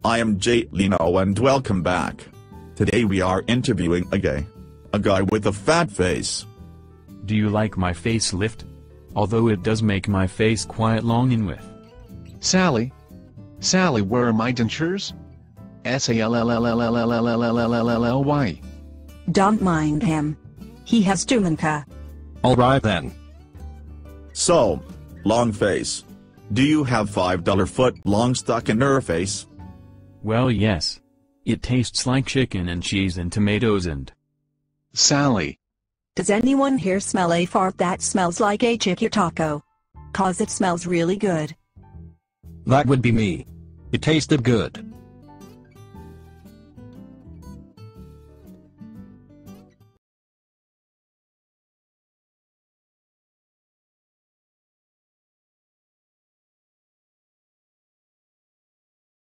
I am Jay Leno and welcome back. Today we are interviewing a guy with a fat face. Do you like my facelift? Although it does make my face quite long in width. Sally, where are my dentures? Sally. Don't mind him. He has Tumanka. Alright then. So, long face. Do you have $5 foot long stuck in your face? Well, yes. It tastes like chicken and cheese and tomatoes and... Sally. Does anyone here smell a fart that smells like a chicken taco? 'Cause it smells really good. That would be me. It tasted good.